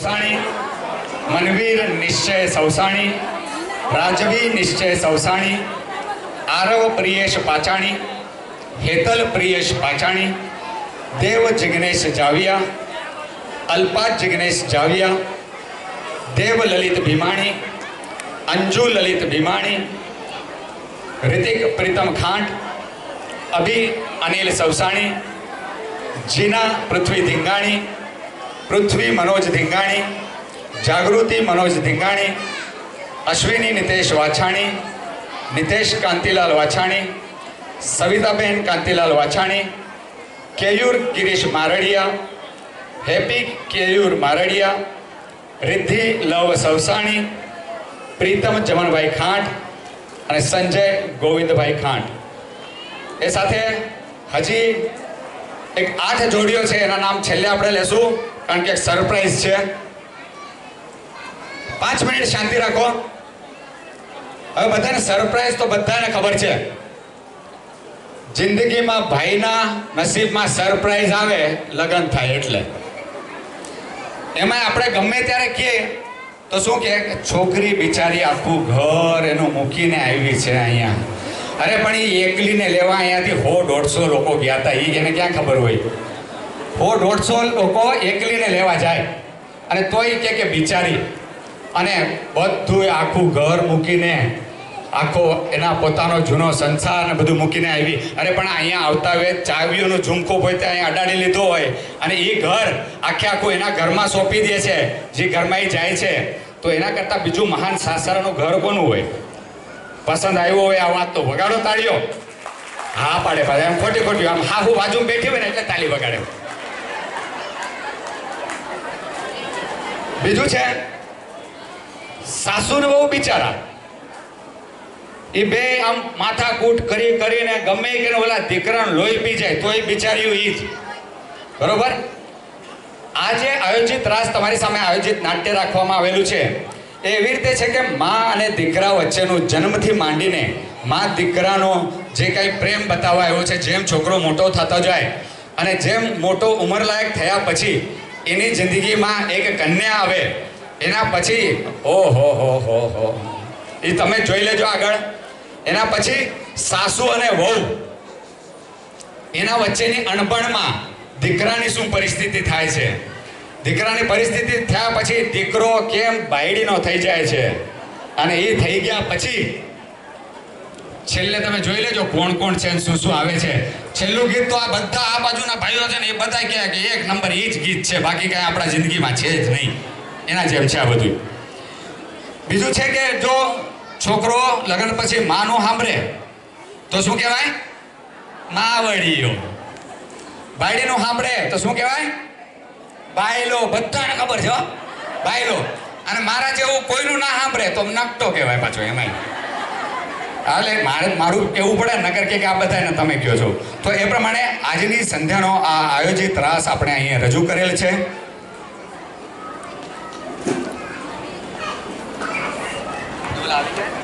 સૌસાણી, મનવીર નિશ્ચય સૌસાણી, રાજવી નિશ્ચય સૌસાણી, આરવ પ્રિયેશ પાચાણી, હેતલ પ્રિયેશ પાચાણી, દેવ જિગ્નેશ જાવિયા, અલ્પા જિગ્નેશ જાવિયા, દેવ લલિત ભીમાણી, અંજુ લલિત ભીમાણી, ऋतिक प्रीतम खांट, अभि अनिल सौसाणी, जीना पृथ्वी धिंगाणी, पृथ्वी मनोज धिंगाणी, जागृति मनोज धिंगाणी, अश्विनी नितेश वाछाणी, नितेश कांतिलाल वाछाणी, सविताबेन कांतिलाल वाछाणी, केयूर गिरीश मारडिया, हैप्पी केयूर मारडिया, रिद्धि लव सौसाणी, प्रीतम जमन भाई खांट અને સંજય ગોવિંદભાઈ ખાંટ. એ સાથે હજી એક 8 જોડીઓ છે, એના નામ છેલ્લે આપણે લેશું કારણ કે એક સરપ્રાઈઝ છે. 5 મિનિટ શાંતિ રાખો. હવે બધાને સરપ્રાઈઝ તો બધાને ખબર છે. જિંદગીમાં ભાઈના નસીબમાં સરપ્રાઈઝ આવે લગ્ન થાય એટલે. એમાં આપણે ગમે ત્યારે કહીએ તો શું કે છોકરી બિચારી આખું ઘર એનું મૂકીને આવી છે અહીંયા. અરે પણ એ એકલીને લેવા અહીંયાથી 100-150 લોકો ગયા હતા. એને ક્યાં ખબર હોય? 100-150 લોકો એકલીને લેવા જાય અને તોય કે બિચારી, અને બધું આખું ઘર મૂકીને આખો એના પોતાનો જૂનો સંસાર ને બધું મૂકીને આવી. અરે પણ અહીંયા આવતા હોય ચાવીઓનું ઝુમખું પોતે અહીંયા અડાડી લીધો હોય અને એ ઘર આખું એના ઘરમાં સોંપી દે છે. જે ઘરમાં એ જાય છે તો એના કરતાં બીજું મહાન સાસરાનું ઘર કોનું હોય? પસંદ આવ્યો હોય આ વાત તો વગાડો તાળીઓ. હા પાડે પાડે એમ ખોટી આમ હા હું બાજુમાં બેઠી હોય ને એટલે તાળી વગાડે. બીજું છે સાસુ ને બહુ બિચારા, એ બે આમ માથાકૂટ કરીને ગમે કે ઓલા દીકરાને લોહી પી જાય તો એ બિચારીયું ઈ જ. બરોબર? આજે આયોજિત રાસ તમારી સામે આયોજિત નાટ્ય રાખવામાં આવેલું છે એ એવી રીતે છે કે મા અને દીકરા વચ્ચેનું જન્મથી માંડીને મા દીકરાનો જે કંઈ પ્રેમ બતાવવા આવ્યો છે. જેમ છોકરો મોટો થતો જાય અને જેમ મોટો ઉંમરલાયક થયા પછી એની જિંદગીમાં એક કન્યા આવે, એના પછી ઓહો હો હો હો એ તમે જોઈ લેજો આગળ. એના પછી સાસુ અને વહુ એના વચ્ચેની અણબણમાં દીકરાની શું પરિસ્થિતિ થાય છે. દીકરાની પરિસ્થિતિ થયા પછી દીકરો કેમ બાયડીનો થઈ જાય છે અને એ થઈ ગયા પછી છેલ્લે તમે જોઈ લેજો કોણ કોણ છે અને શું શું આવે છે. છેલ્લું ગીત તો આ બધા આ બાજુના ભાઈઓ છે ને એ બધા કહે કે 1 નંબર એ જ ગીત છે, બાકી કાંઈ આપણા જિંદગીમાં છે જ નહીં. એના જેમ છે આ બધું. બીજું છે કે જો છોકરો લગ્ન પછી માનું સાંભળે તો શું કહેવાય? માવડીઓ. બાયડીનું સાંભળે તો શું કહેવાય? બાયલો. બધાને ખબર છે બાયલો. અને મારા જેવું કોઈનું ના સાંભળે તો નકટો કહેવાય પાછો એમાં. એટલે મારું કહેવું પડે નકર કે આ બધાને તમે કહો છો. તો એ પ્રમાણે આજની સંધ્યાનો આ આયોજિત રાસ આપણે અહીંયા રજૂ કરેલ છે.